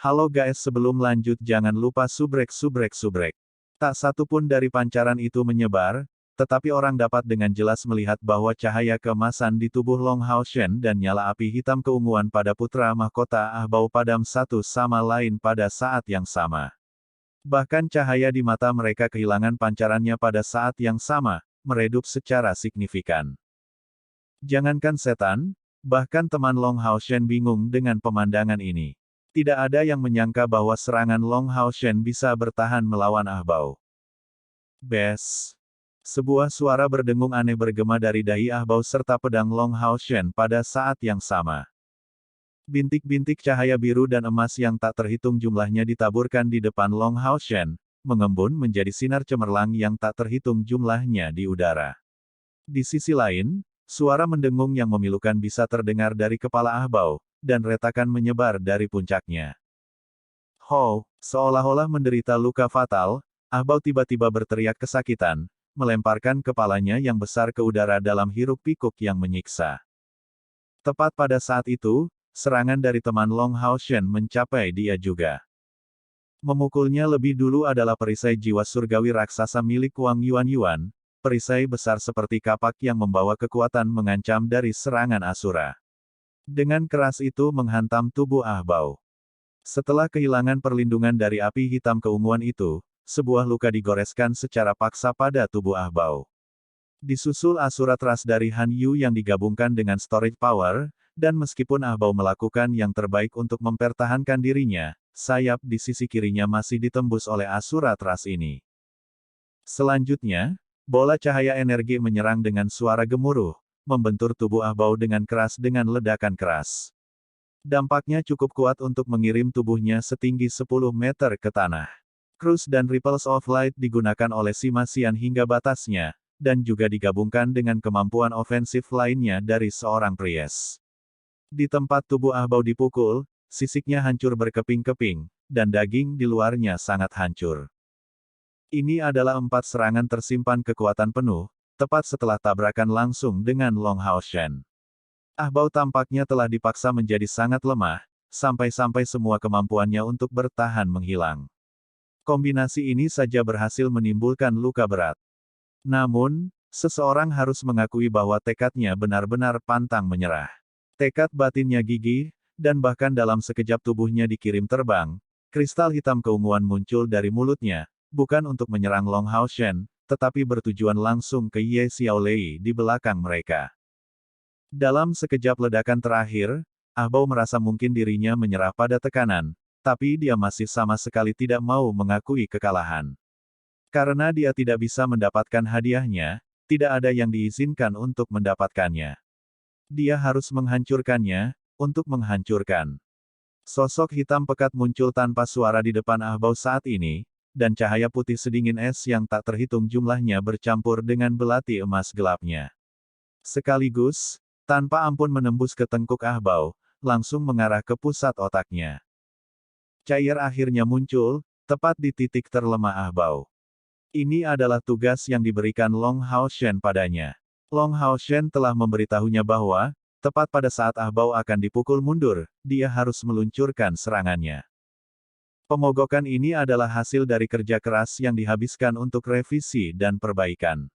Halo guys, sebelum lanjut jangan lupa subrek. Tak satu pun dari pancaran itu menyebar, tetapi orang dapat dengan jelas melihat bahwa cahaya keemasan di tubuh Long Hao Shen dan nyala api hitam keunguan pada putra mahkota Ahbao padam satu sama lain pada saat yang sama. Bahkan cahaya di mata mereka kehilangan pancarannya pada saat yang sama, meredup secara signifikan. Jangankan setan, bahkan teman Long Hao Shen bingung dengan pemandangan ini. Tidak ada yang menyangka bahwa serangan Long Hao Shen bisa bertahan melawan Ahbao. Bes! Sebuah suara berdengung aneh bergema dari dahi Ahbao serta pedang Long Hao Shen pada saat yang sama. Bintik-bintik cahaya biru dan emas yang tak terhitung jumlahnya ditaburkan di depan Long Hao Shen, mengembun menjadi sinar cemerlang yang tak terhitung jumlahnya di udara. Di sisi lain, suara mendengung yang memilukan bisa terdengar dari kepala Ahbao, dan retakan menyebar dari puncaknya. Ho, seolah-olah menderita luka fatal, Ahbao tiba-tiba berteriak kesakitan, melemparkan kepalanya yang besar ke udara dalam hiruk-pikuk yang menyiksa. Tepat pada saat itu, serangan dari teman Long Hao Shen mencapai dia juga. Memukulnya lebih dulu adalah perisai jiwa surgawi raksasa milik Wang Yuan, perisai besar seperti kapak yang membawa kekuatan mengancam dari serangan Asura. Dengan keras itu menghantam tubuh Ahbao. Setelah kehilangan perlindungan dari api hitam keunguan itu, sebuah luka digoreskan secara paksa pada tubuh Ahbao. Disusul Asura Trust dari Han Yu yang digabungkan dengan Storage Power, dan meskipun Ahbao melakukan yang terbaik untuk mempertahankan dirinya, sayap di sisi kirinya masih ditembus oleh Asura Trust ini. Selanjutnya, bola cahaya energi menyerang dengan suara gemuruh, membentur tubuh Ahbao dengan keras dengan ledakan keras. Dampaknya cukup kuat untuk mengirim tubuhnya setinggi 10 meter ke tanah. Cruise dan Ripples of Light digunakan oleh Sima Xian hingga batasnya, dan juga digabungkan dengan kemampuan ofensif lainnya dari seorang Priest. Di tempat tubuh Ahbao dipukul, sisiknya hancur berkeping-keping, dan daging di luarnya sangat hancur. Ini adalah 4 serangan tersimpan kekuatan penuh, tepat setelah tabrakan langsung dengan Long Hao Shen. Ahbao tampaknya telah dipaksa menjadi sangat lemah, sampai-sampai semua kemampuannya untuk bertahan menghilang. Kombinasi ini saja berhasil menimbulkan luka berat. Namun, seseorang harus mengakui bahwa tekadnya benar-benar pantang menyerah. Tekad batinnya gigih, dan bahkan dalam sekejap tubuhnya dikirim terbang, kristal hitam keunguan muncul dari mulutnya, bukan untuk menyerang Long Hao Shen, tetapi bertujuan langsung ke Ye Xiaolei di belakang mereka. Dalam sekejap ledakan terakhir, Ahbao merasa mungkin dirinya menyerah pada tekanan, tapi dia masih sama sekali tidak mau mengakui kekalahan. Karena dia tidak bisa mendapatkan hadiahnya, tidak ada yang diizinkan untuk mendapatkannya. Dia harus menghancurkannya, untuk menghancurkan. Sosok hitam pekat muncul tanpa suara di depan Ahbao saat ini, dan cahaya putih sedingin es yang tak terhitung jumlahnya bercampur dengan belati emas gelapnya. Sekaligus, tanpa ampun menembus ke tengkuk Ahbao, langsung mengarah ke pusat otaknya. Cair akhirnya muncul, tepat di titik terlemah Ahbao. Ini adalah tugas yang diberikan Long Hao Shen padanya. Long Hao Shen telah memberitahunya bahwa, tepat pada saat Ahbao akan dipukul mundur, dia harus meluncurkan serangannya. Pemogokan ini adalah hasil dari kerja keras yang dihabiskan untuk revisi dan perbaikan.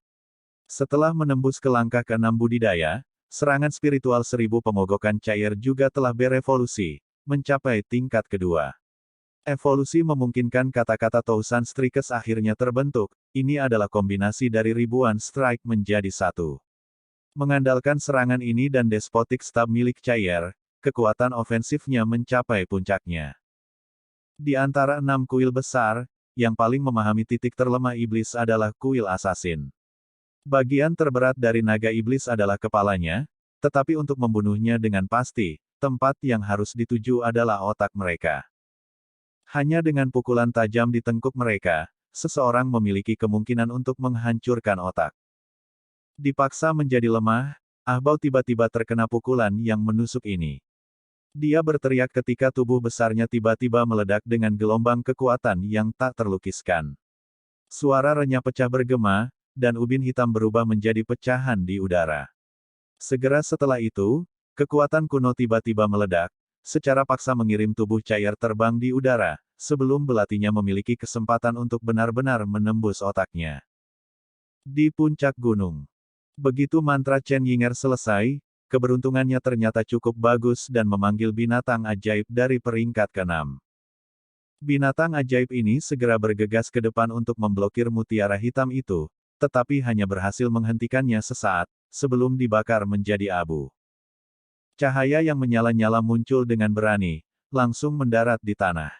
Setelah menembus ke langkah ke-6 budidaya, serangan spiritual 1000 pemogokan cair juga telah berevolusi, mencapai tingkat kedua. Evolusi memungkinkan kata-kata Tousan Strikes akhirnya terbentuk, ini adalah kombinasi dari ribuan strike menjadi satu. Mengandalkan serangan ini dan Despotic Stab milik cair, kekuatan ofensifnya mencapai puncaknya. Di antara 6 kuil besar, yang paling memahami titik terlemah iblis adalah kuil assassin. Bagian terberat dari naga iblis adalah kepalanya, tetapi untuk membunuhnya dengan pasti, tempat yang harus dituju adalah otak mereka. Hanya dengan pukulan tajam di tengkuk mereka, seseorang memiliki kemungkinan untuk menghancurkan otak. Dipaksa menjadi lemah, Ahbao tiba-tiba terkena pukulan yang menusuk ini. Dia berteriak ketika tubuh besarnya tiba-tiba meledak dengan gelombang kekuatan yang tak terlukiskan. Suara renyah pecah bergema, dan ubin hitam berubah menjadi pecahan di udara. Segera setelah itu, kekuatan kuno tiba-tiba meledak, secara paksa mengirim tubuh cair terbang di udara, sebelum belatinya memiliki kesempatan untuk benar-benar menembus otaknya. Di puncak gunung. Begitu mantra Chen Yinger selesai, keberuntungannya ternyata cukup bagus dan memanggil binatang ajaib dari peringkat ke-6. Binatang ajaib ini segera bergegas ke depan untuk memblokir mutiara hitam itu, tetapi hanya berhasil menghentikannya sesaat, sebelum dibakar menjadi abu. Cahaya yang menyala-nyala muncul dengan berani, langsung mendarat di tanah.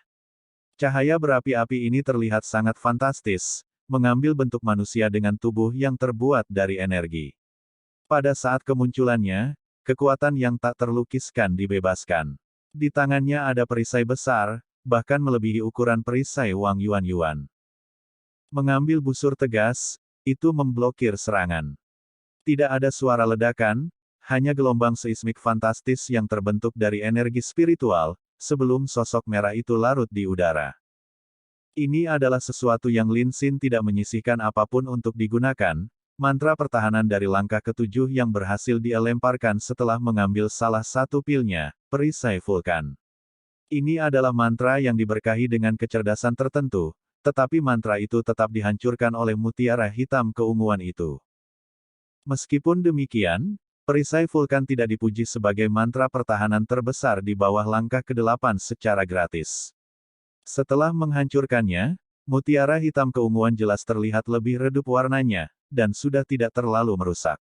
Cahaya berapi-api ini terlihat sangat fantastis, mengambil bentuk manusia dengan tubuh yang terbuat dari energi. Pada saat kemunculannya, kekuatan yang tak terlukiskan dibebaskan. Di tangannya ada perisai besar, bahkan melebihi ukuran perisai Wang Yuan. Mengambil busur tegas, itu memblokir serangan. Tidak ada suara ledakan, hanya gelombang seismik fantastis yang terbentuk dari energi spiritual, sebelum sosok merah itu larut di udara. Ini adalah sesuatu yang Lin Xin tidak menyisihkan apapun untuk digunakan, mantra pertahanan dari langkah ke-7 yang berhasil dia lemparkan setelah mengambil salah satu pilnya, perisai vulkan. Ini adalah mantra yang diberkahi dengan kecerdasan tertentu, tetapi mantra itu tetap dihancurkan oleh mutiara hitam keunguan itu. Meskipun demikian, perisai vulkan tidak dipuji sebagai mantra pertahanan terbesar di bawah langkah ke-8 secara gratis. Setelah menghancurkannya, mutiara hitam keunguan jelas terlihat lebih redup warnanya, dan sudah tidak terlalu merusak.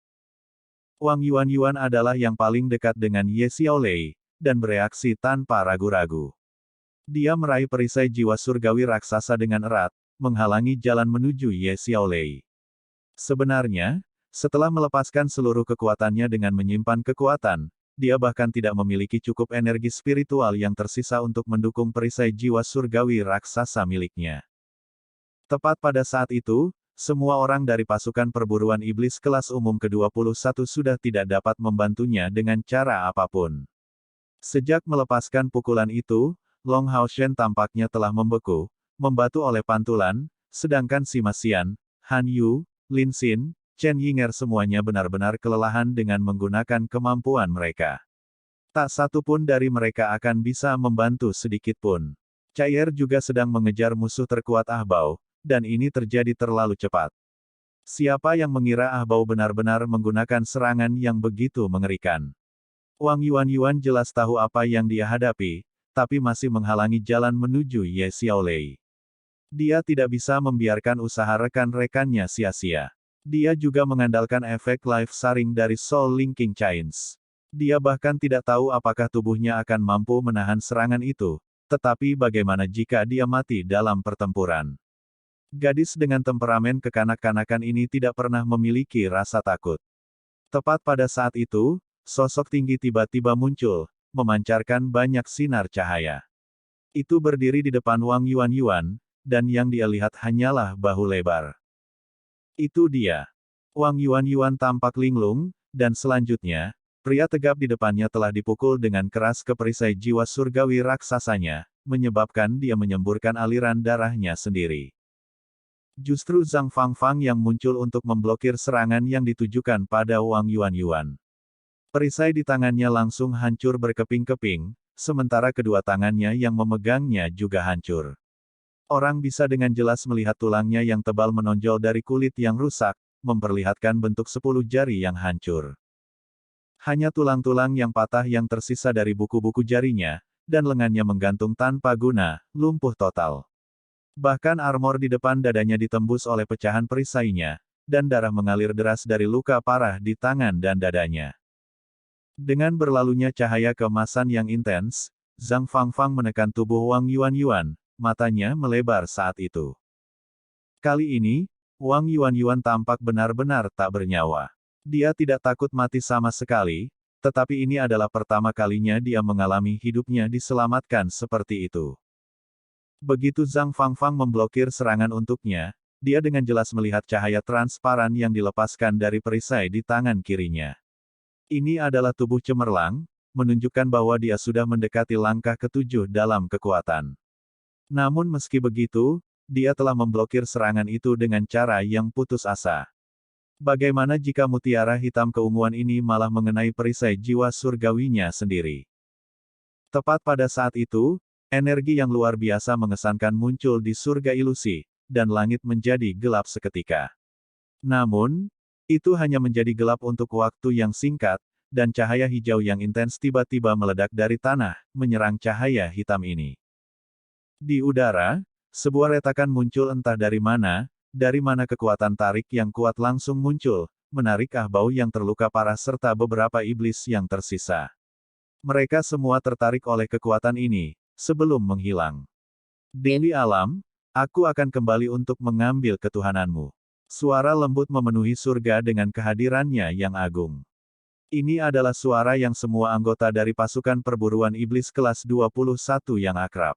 Wang Yuan adalah yang paling dekat dengan Ye Xiaolei, dan bereaksi tanpa ragu-ragu. Dia meraih perisai jiwa surgawi raksasa dengan erat, menghalangi jalan menuju Ye Xiaolei. Sebenarnya, setelah melepaskan seluruh kekuatannya dengan menyimpan kekuatan, dia bahkan tidak memiliki cukup energi spiritual yang tersisa untuk mendukung perisai jiwa surgawi raksasa miliknya. Tepat pada saat itu, semua orang dari pasukan perburuan iblis kelas umum ke-21 sudah tidak dapat membantunya dengan cara apapun. Sejak melepaskan pukulan itu, Long Hao Shen tampaknya telah membeku, membatu oleh pantulan, sedangkan Sima Xian, Han Yu, Lin Xin, Chen Yinger semuanya benar-benar kelelahan dengan menggunakan kemampuan mereka. Tak satu pun dari mereka akan bisa membantu sedikit pun. Cair juga sedang mengejar musuh terkuat Ahbao, dan ini terjadi terlalu cepat. Siapa yang mengira Ahbao benar-benar menggunakan serangan yang begitu mengerikan? Wang Yuan jelas tahu apa yang dia hadapi, tapi masih menghalangi jalan menuju Ye Xiaolei. Dia tidak bisa membiarkan usaha rekan-rekannya sia-sia. Dia juga mengandalkan efek life sharing dari Soul Linking Chains. Dia bahkan tidak tahu apakah tubuhnya akan mampu menahan serangan itu, tetapi bagaimana jika dia mati dalam pertempuran? Gadis dengan temperamen kekanak-kanakan ini tidak pernah memiliki rasa takut. Tepat pada saat itu, sosok tinggi tiba-tiba muncul, memancarkan banyak sinar cahaya. Itu berdiri di depan Wang Yuan, dan yang dia lihat hanyalah bahu lebar. Itu dia. Wang Yuan tampak linglung, dan selanjutnya, pria tegap di depannya telah dipukul dengan keras ke perisai jiwa surgawi raksasanya, menyebabkan dia menyemburkan aliran darahnya sendiri. Justru Zhang Fangfang yang muncul untuk memblokir serangan yang ditujukan pada Wang Yuan. Perisai di tangannya langsung hancur berkeping-keping, sementara kedua tangannya yang memegangnya juga hancur. Orang bisa dengan jelas melihat tulangnya yang tebal menonjol dari kulit yang rusak, memperlihatkan bentuk 10 jari yang hancur. Hanya tulang-tulang yang patah yang tersisa dari buku-buku jarinya, dan lengannya menggantung tanpa guna, lumpuh total. Bahkan armor di depan dadanya ditembus oleh pecahan perisainya, dan darah mengalir deras dari luka parah di tangan dan dadanya. Dengan berlalunya cahaya keemasan yang intens, Zhang Fangfang menekan tubuh Wang Yuan, matanya melebar saat itu. Kali ini, Wang Yuan tampak benar-benar tak bernyawa. Dia tidak takut mati sama sekali, tetapi ini adalah pertama kalinya dia mengalami hidupnya diselamatkan seperti itu. Begitu Zhang Fangfang memblokir serangan untuknya, dia dengan jelas melihat cahaya transparan yang dilepaskan dari perisai di tangan kirinya. Ini adalah tubuh cemerlang, menunjukkan bahwa dia sudah mendekati langkah ke-7 dalam kekuatan. Namun meski begitu, dia telah memblokir serangan itu dengan cara yang putus asa. Bagaimana jika mutiara hitam keunguan ini malah mengenai perisai jiwa surgawinya sendiri? Tepat pada saat itu, energi yang luar biasa mengesankan muncul di surga ilusi, dan langit menjadi gelap seketika. Namun, itu hanya menjadi gelap untuk waktu yang singkat, dan cahaya hijau yang intens tiba-tiba meledak dari tanah, menyerang cahaya hitam ini. Di udara, sebuah retakan muncul entah dari mana kekuatan tarik yang kuat langsung muncul, menarik Ahbau yang terluka parah serta beberapa iblis yang tersisa. Mereka semua tertarik oleh kekuatan ini, sebelum menghilang. Dewi alam, aku akan kembali untuk mengambil ketuhananmu. Suara lembut memenuhi surga dengan kehadirannya yang agung. Ini adalah suara yang semua anggota dari pasukan perburuan iblis kelas 21 yang akrab.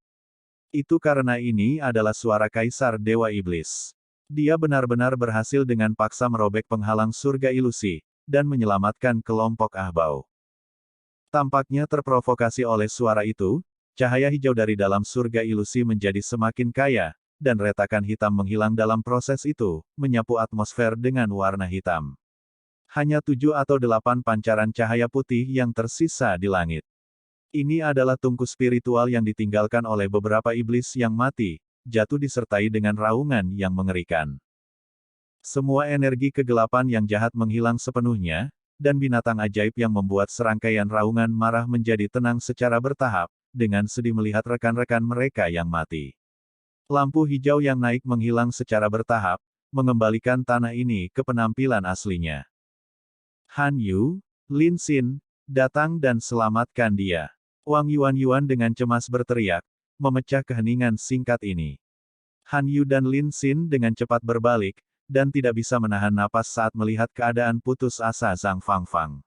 Itu karena ini adalah suara Kaisar Dewa Iblis. Dia benar-benar berhasil dengan paksa merobek penghalang surga ilusi, dan menyelamatkan kelompok Ahbau. Tampaknya terprovokasi oleh suara itu, cahaya hijau dari dalam surga ilusi menjadi semakin kaya, dan retakan hitam menghilang dalam proses itu, menyapu atmosfer dengan warna hitam. Hanya 7 atau 8 pancaran cahaya putih yang tersisa di langit. Ini adalah tungku spiritual yang ditinggalkan oleh beberapa iblis yang mati, jatuh disertai dengan raungan yang mengerikan. Semua energi kegelapan yang jahat menghilang sepenuhnya, dan binatang ajaib yang membuat serangkaian raungan marah menjadi tenang secara bertahap, dengan sedih melihat rekan-rekan mereka yang mati. Lampu hijau yang naik menghilang secara bertahap, mengembalikan tanah ini ke penampilan aslinya. Han Yu, Lin Xin, datang dan selamatkan dia. Wang Yuan dengan cemas berteriak, memecah keheningan singkat ini. Han Yu dan Lin Xin dengan cepat berbalik, dan tidak bisa menahan napas saat melihat keadaan putus asa Zhang Fangfang.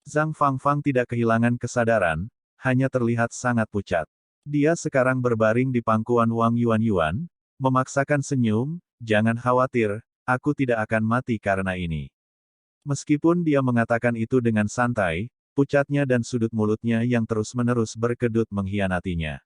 Zhang Fangfang tidak kehilangan kesadaran, hanya terlihat sangat pucat. Dia sekarang berbaring di pangkuan Wang Yuan, memaksakan senyum, jangan khawatir, aku tidak akan mati karena ini. Meskipun dia mengatakan itu dengan santai, pucatnya dan sudut mulutnya yang terus-menerus berkedut mengkhianatinya.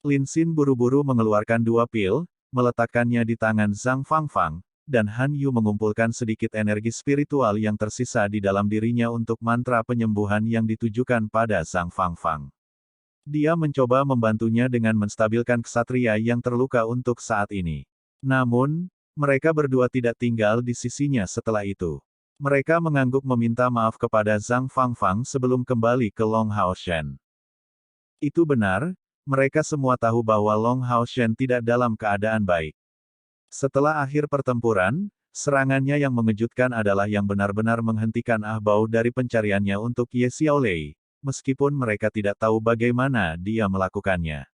Lin Xin buru-buru mengeluarkan 2 pil, meletakkannya di tangan Zhang Fangfang, dan Han Yu mengumpulkan sedikit energi spiritual yang tersisa di dalam dirinya untuk mantra penyembuhan yang ditujukan pada Zhang Fangfang. Dia mencoba membantunya dengan menstabilkan ksatria yang terluka untuk saat ini. Namun, mereka berdua tidak tinggal di sisinya setelah itu. Mereka mengangguk meminta maaf kepada Zhang Fangfang sebelum kembali ke Long Haoshen. Itu benar, mereka semua tahu bahwa Long Haoshen tidak dalam keadaan baik. Setelah akhir pertempuran, serangannya yang mengejutkan adalah yang benar-benar menghentikan Ahbau dari pencariannya untuk Ye Xiaolei, meskipun mereka tidak tahu bagaimana dia melakukannya.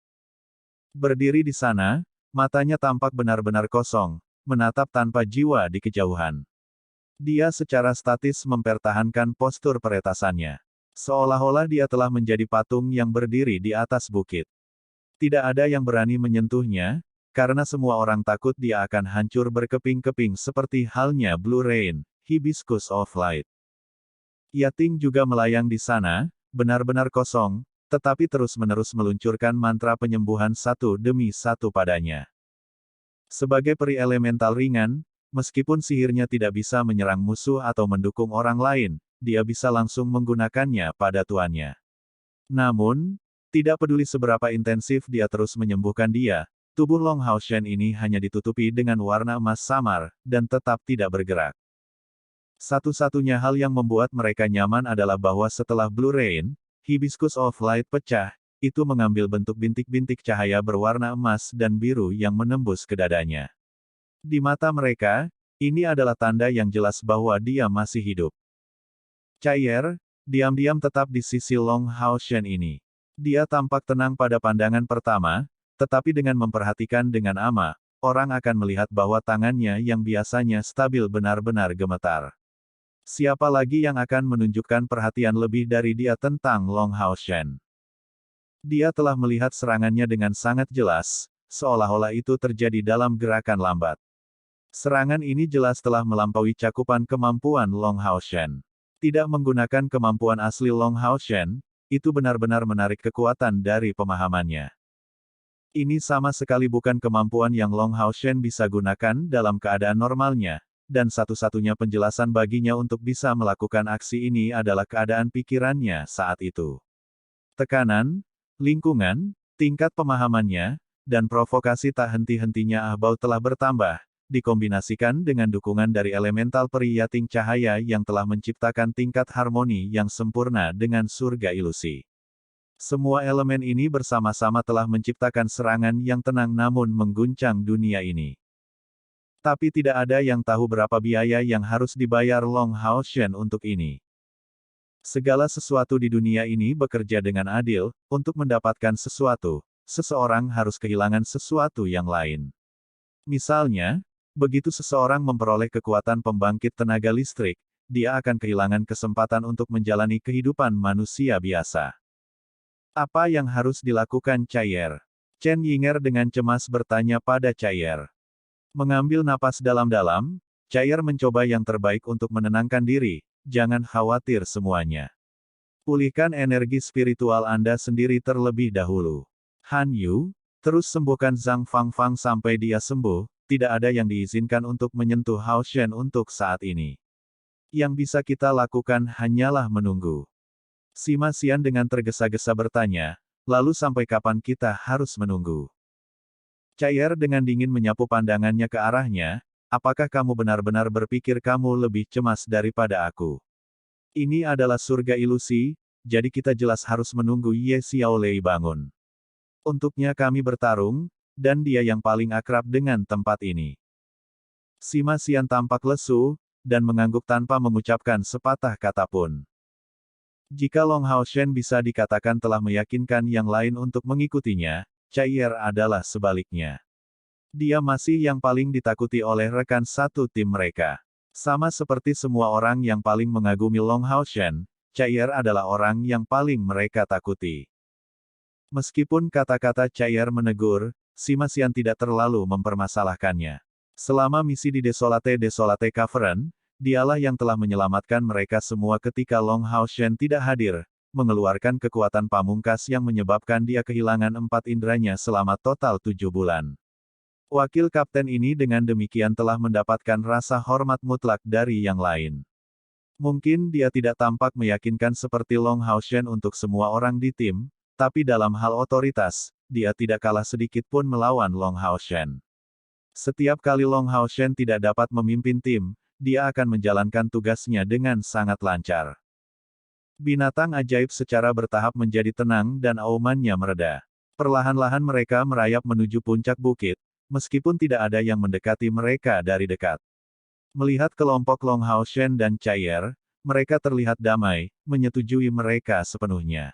Berdiri di sana, matanya tampak benar-benar kosong, menatap tanpa jiwa di kejauhan. Dia secara statis mempertahankan postur peretasannya. Seolah-olah dia telah menjadi patung yang berdiri di atas bukit. Tidak ada yang berani menyentuhnya, karena semua orang takut dia akan hancur berkeping-keping seperti halnya Blue Rain, Hibiscus of Light. Yating juga melayang di sana, benar-benar kosong, tetapi terus-menerus meluncurkan mantra penyembuhan satu demi satu padanya. Sebagai peri elemental ringan, meskipun sihirnya tidak bisa menyerang musuh atau mendukung orang lain, dia bisa langsung menggunakannya pada tuannya. Namun, tidak peduli seberapa intensif dia terus menyembuhkan dia, tubuh Long Haoshen ini hanya ditutupi dengan warna emas samar, dan tetap tidak bergerak. Satu-satunya hal yang membuat mereka nyaman adalah bahwa setelah Blue Rain, Hibiscus of Light pecah, itu mengambil bentuk bintik-bintik cahaya berwarna emas dan biru yang menembus ke dadanya. Di mata mereka, ini adalah tanda yang jelas bahwa dia masih hidup. Caier, diam-diam tetap di sisi Long Haoshen ini. Dia tampak tenang pada pandangan pertama, tetapi dengan memperhatikan dengan ama, orang akan melihat bahwa tangannya yang biasanya stabil benar-benar gemetar. Siapa lagi yang akan menunjukkan perhatian lebih dari dia tentang Long Haoshen? Dia telah melihat serangannya dengan sangat jelas, seolah-olah itu terjadi dalam gerakan lambat. Serangan ini jelas telah melampaui cakupan kemampuan Long Haoshen. Tidak menggunakan kemampuan asli Long Haoshen, itu benar-benar menarik kekuatan dari pemahamannya. Ini sama sekali bukan kemampuan yang Long Haoshen bisa gunakan dalam keadaan normalnya, dan satu-satunya penjelasan baginya untuk bisa melakukan aksi ini adalah keadaan pikirannya saat itu. Tekanan, lingkungan, tingkat pemahamannya, dan provokasi tak henti-hentinya Ahbau telah bertambah, dikombinasikan dengan dukungan dari elemental peri yating cahaya yang telah menciptakan tingkat harmoni yang sempurna dengan surga ilusi. Semua elemen ini bersama-sama telah menciptakan serangan yang tenang namun mengguncang dunia ini. Tapi tidak ada yang tahu berapa biaya yang harus dibayar Long Hao Shen untuk ini. Segala sesuatu di dunia ini bekerja dengan adil, untuk mendapatkan sesuatu, seseorang harus kehilangan sesuatu yang lain. Misalnya, begitu seseorang memperoleh kekuatan pembangkit tenaga listrik, dia akan kehilangan kesempatan untuk menjalani kehidupan manusia biasa. Apa yang harus dilakukan Chaier? Chen Yinger dengan cemas bertanya pada Chaier. Mengambil napas dalam-dalam, Chaier mencoba yang terbaik untuk menenangkan diri. Jangan khawatir semuanya. Pulihkan energi spiritual Anda sendiri terlebih dahulu. Han Yu, terus sembuhkan Zhang Fangfang sampai dia sembuh, tidak ada yang diizinkan untuk menyentuh Hao Shen untuk saat ini. Yang bisa kita lakukan hanyalah menunggu. Sima Xian dengan tergesa-gesa bertanya, lalu sampai kapan kita harus menunggu? Chaier dengan dingin menyapu pandangannya ke arahnya, apakah kamu benar-benar berpikir kamu lebih cemas daripada aku? Ini adalah surga ilusi, jadi kita jelas harus menunggu Ye Xiaolei bangun. Untuknya kami bertarung, dan dia yang paling akrab dengan tempat ini. Sima Xian tampak lesu, dan mengangguk tanpa mengucapkan sepatah kata pun. Jika Long Hao Shen bisa dikatakan telah meyakinkan yang lain untuk mengikutinya, Chaier adalah sebaliknya. Dia masih yang paling ditakuti oleh rekan satu tim mereka. Sama seperti semua orang yang paling mengagumi Long Hao Shen, Chaier adalah orang yang paling mereka takuti. Meskipun kata-kata Chaier menegur, Sima Xian tidak terlalu mempermasalahkannya. Selama misi di Desolate Cavern, dialah yang telah menyelamatkan mereka semua ketika Long Hao Shen tidak hadir, mengeluarkan kekuatan pamungkas yang menyebabkan dia kehilangan 4 inderanya selama total 7 bulan. Wakil kapten ini dengan demikian telah mendapatkan rasa hormat mutlak dari yang lain. Mungkin dia tidak tampak meyakinkan seperti Long Hao Shen untuk semua orang di tim, tapi dalam hal otoritas, dia tidak kalah sedikit pun melawan Long Hao Shen. Setiap kali Long Hao Shen tidak dapat memimpin tim, dia akan menjalankan tugasnya dengan sangat lancar. Binatang ajaib secara bertahap menjadi tenang dan aumannya mereda. Perlahan-lahan mereka merayap menuju puncak bukit, meskipun tidak ada yang mendekati mereka dari dekat. Melihat kelompok Long Hao Shen dan Chaier, mereka terlihat damai, menyetujui mereka sepenuhnya.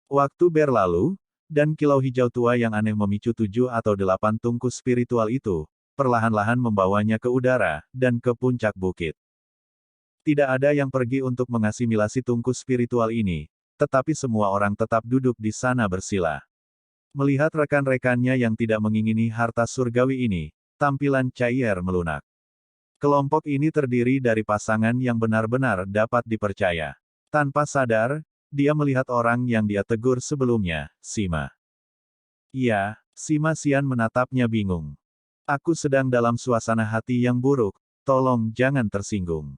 Waktu berlalu, dan kilau hijau tua yang aneh memicu 7 atau 8 tungku spiritual itu, perlahan-lahan membawanya ke udara, dan ke puncak bukit. Tidak ada yang pergi untuk mengasimilasi tungku spiritual ini, tetapi semua orang tetap duduk di sana bersila. Melihat rekan-rekannya yang tidak mengingini harta surgawi ini, tampilan Chaier melunak. Kelompok ini terdiri dari pasangan yang benar-benar dapat dipercaya. Tanpa sadar, dia melihat orang yang dia tegur sebelumnya, Sima. Iya, Sima Xian menatapnya bingung. Aku sedang dalam suasana hati yang buruk, tolong jangan tersinggung.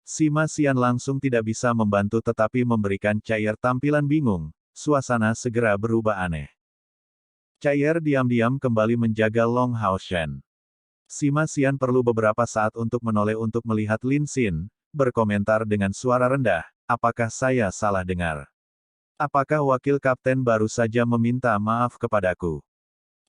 Sima Xian langsung tidak bisa membantu tetapi memberikan Chaier tampilan bingung, suasana segera berubah aneh. Chaier diam-diam kembali menjaga Long Hao Shen. Sima Xian perlu beberapa saat untuk menoleh untuk melihat Lin Xin, berkomentar dengan suara rendah, apakah saya salah dengar? Apakah wakil kapten baru saja meminta maaf kepadaku?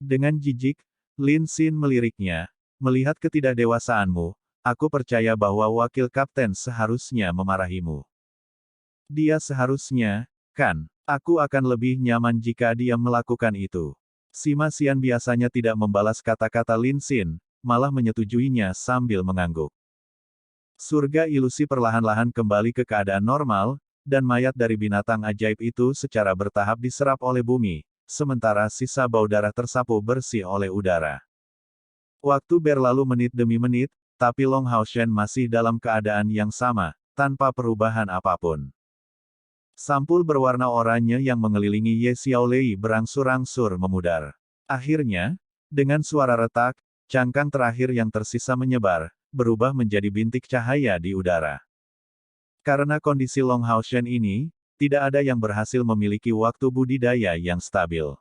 Dengan jijik, Lin Xin meliriknya, melihat ketidakdewasaanmu, aku percaya bahwa wakil kapten seharusnya memarahimu. Dia seharusnya, kan? Aku akan lebih nyaman jika dia melakukan itu. Sima Xian biasanya tidak membalas kata-kata Lin Xin, malah menyetujuinya sambil mengangguk. Surga ilusi perlahan-lahan kembali ke keadaan normal, dan mayat dari binatang ajaib itu secara bertahap diserap oleh bumi, sementara sisa bau darah tersapu bersih oleh udara. Waktu berlalu menit demi menit, tapi Long Hao Shen masih dalam keadaan yang sama, tanpa perubahan apapun. Sampul berwarna oranye yang mengelilingi Ye Xiaolei berangsur-angsur memudar. Akhirnya, dengan suara retak, cangkang terakhir yang tersisa menyebar, berubah menjadi bintik cahaya di udara. Karena kondisi Long Hao Shen ini, tidak ada yang berhasil memiliki waktu budidaya yang stabil.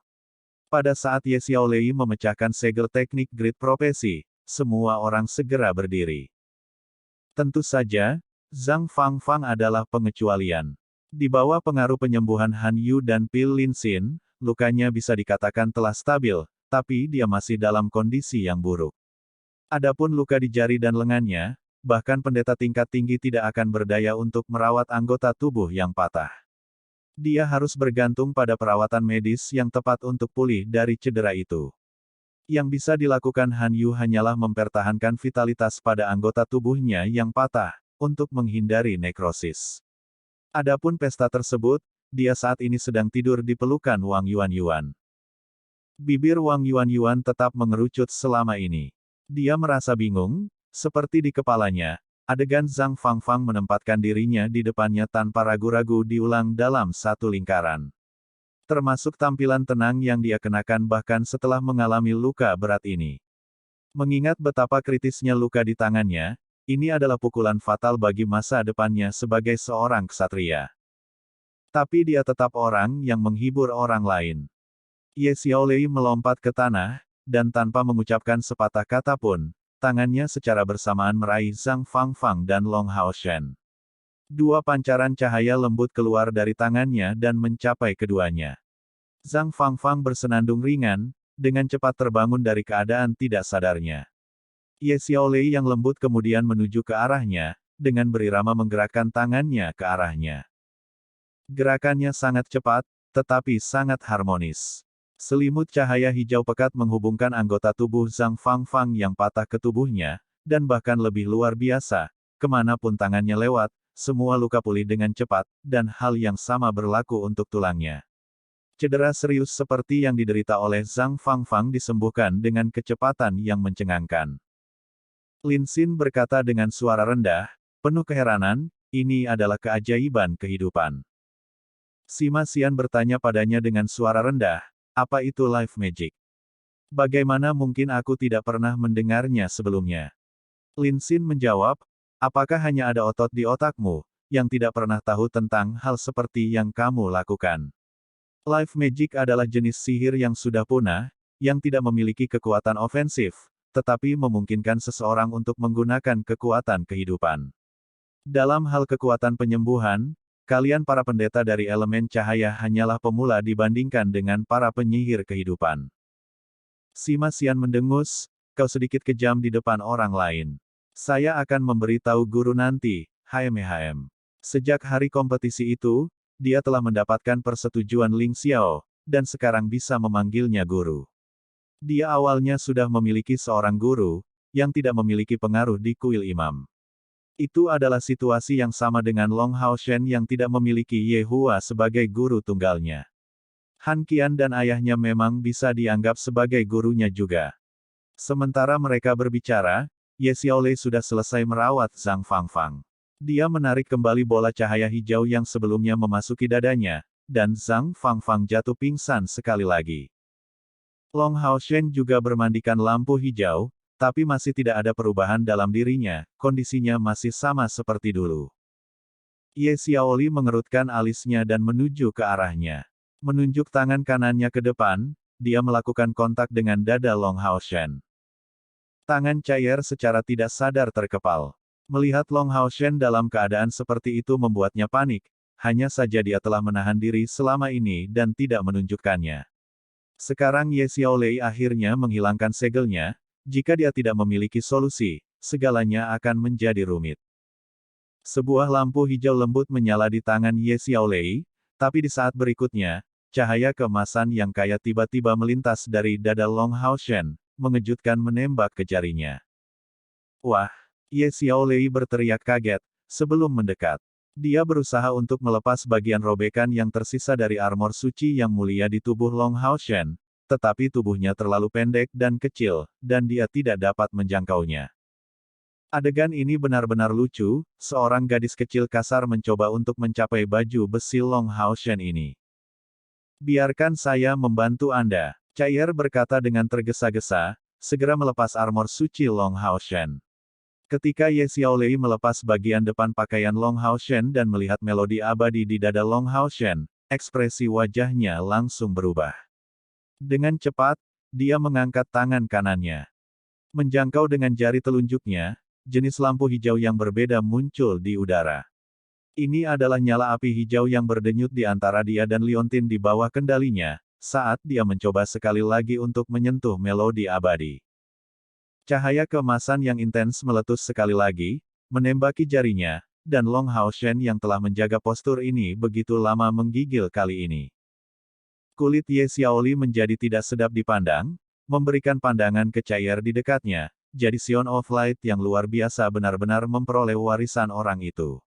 Pada saat Ye Xiaolei memecahkan segel teknik grid profesi, semua orang segera berdiri. Tentu saja, Zhang Fangfang adalah pengecualian. Di bawah pengaruh penyembuhan Han Yu dan pil Lin Xin, lukanya bisa dikatakan telah stabil, tapi dia masih dalam kondisi yang buruk. Adapun luka di jari dan lengannya, bahkan pendeta tingkat tinggi tidak akan berdaya untuk merawat anggota tubuh yang patah. Dia harus bergantung pada perawatan medis yang tepat untuk pulih dari cedera itu. Yang bisa dilakukan Han Yu hanyalah mempertahankan vitalitas pada anggota tubuhnya yang patah, untuk menghindari nekrosis. Adapun pesta tersebut, dia saat ini sedang tidur di pelukan Wang Yuan-Yuan. Bibir Wang Yuan-Yuan tetap mengerucut selama ini. Dia merasa bingung, seperti di kepalanya, adegan Zhang Fangfang menempatkan dirinya di depannya tanpa ragu-ragu diulang dalam satu lingkaran. Termasuk tampilan tenang yang dia kenakan bahkan setelah mengalami luka berat ini. Mengingat betapa kritisnya luka di tangannya, ini adalah pukulan fatal bagi masa depannya sebagai seorang ksatria. Tapi dia tetap orang yang menghibur orang lain. Ye Xiaolei melompat ke tanah, dan tanpa mengucapkan sepatah kata pun, tangannya secara bersamaan meraih Zhang Fangfang dan Long Haoshen. Dua pancaran cahaya lembut keluar dari tangannya dan mencapai keduanya. Zhang Fangfang bersenandung ringan, dengan cepat terbangun dari keadaan tidak sadarnya. Ye Xiaolei yang lembut kemudian menuju ke arahnya, dengan berirama menggerakkan tangannya ke arahnya. Gerakannya sangat cepat, tetapi sangat harmonis. Selimut cahaya hijau pekat menghubungkan anggota tubuh Zhang Fangfang yang patah ke tubuhnya, dan bahkan lebih luar biasa, kemanapun tangannya lewat, semua luka pulih dengan cepat, dan hal yang sama berlaku untuk tulangnya. Cedera serius seperti yang diderita oleh Zhang Fangfang disembuhkan dengan kecepatan yang mencengangkan. Lin Xin berkata dengan suara rendah, penuh keheranan, ini adalah keajaiban kehidupan. Sima Xian bertanya padanya dengan suara rendah, apa itu life magic? Bagaimana mungkin aku tidak pernah mendengarnya sebelumnya? Lin Xin menjawab, apakah hanya ada otot di otakmu, yang tidak pernah tahu tentang hal seperti yang kamu lakukan? Life magic adalah jenis sihir yang sudah punah, yang tidak memiliki kekuatan ofensif, tetapi memungkinkan seseorang untuk menggunakan kekuatan kehidupan. Dalam hal kekuatan penyembuhan, kalian para pendeta dari elemen cahaya hanyalah pemula dibandingkan dengan para penyihir kehidupan. Sima Xian mendengus, kau sedikit kejam di depan orang lain. Saya akan memberitahu guru nanti, HMHM. Sejak hari kompetisi itu, dia telah mendapatkan persetujuan Ling Xiao, dan sekarang bisa memanggilnya guru. Dia awalnya sudah memiliki seorang guru, yang tidak memiliki pengaruh di kuil imam. Itu adalah situasi yang sama dengan Long Haoshen yang tidak memiliki Ye Hua sebagai guru tunggalnya. Han Qian dan ayahnya memang bisa dianggap sebagai gurunya juga. Sementara mereka berbicara, Ye Xiaolei sudah selesai merawat Zhang Fangfang. Dia menarik kembali bola cahaya hijau yang sebelumnya memasuki dadanya, dan Zhang Fangfang jatuh pingsan sekali lagi. Long Haoshen juga bermandikan lampu hijau, tapi masih tidak ada perubahan dalam dirinya, kondisinya masih sama seperti dulu. Ye Xiaolei mengerutkan alisnya dan menuju ke arahnya. Menunjuk tangan kanannya ke depan, dia melakukan kontak dengan dada Long Haoshen. Tangan cair secara tidak sadar terkepal. Melihat Long Haoshen dalam keadaan seperti itu membuatnya panik, hanya saja dia telah menahan diri selama ini dan tidak menunjukkannya. Sekarang Ye Xiaolei akhirnya menghilangkan segelnya. Jika dia tidak memiliki solusi, segalanya akan menjadi rumit. Sebuah lampu hijau lembut menyala di tangan Ye Xiaolei, tapi di saat berikutnya, cahaya keemasan yang kaya tiba-tiba melintas dari dada Long Haoshen, mengejutkan menembak ke jarinya. Wah! Ye Xiaolei berteriak kaget, sebelum mendekat. Dia berusaha untuk melepas bagian robekan yang tersisa dari armor suci yang mulia di tubuh Long Haoshen, tetapi tubuhnya terlalu pendek dan kecil, dan dia tidak dapat menjangkaunya. Adegan ini benar-benar lucu, seorang gadis kecil kasar mencoba untuk mencapai baju besi Long Haoshen ini. Biarkan saya membantu Anda, Cair berkata dengan tergesa-gesa, segera melepas armor suci Long Haoshen. Ketika Ye Xiaolei melepas bagian depan pakaian Long Hao Shen dan melihat melodi abadi di dada Long Hao Shen, ekspresi wajahnya langsung berubah. Dengan cepat, dia mengangkat tangan kanannya. Menjangkau dengan jari telunjuknya, jenis lampu hijau yang berbeda muncul di udara. Ini adalah nyala api hijau yang berdenyut di antara dia dan Liontin di bawah kendalinya, saat dia mencoba sekali lagi untuk menyentuh melodi abadi. Cahaya keemasan yang intens meletus sekali lagi, menembaki jarinya, dan Long Hao Shen yang telah menjaga postur ini begitu lama menggigil kali ini. Kulit Ye Xiaoli menjadi tidak sedap dipandang, memberikan pandangan ke cair di dekatnya, jadi Sion of Light yang luar biasa benar-benar memperoleh warisan orang itu.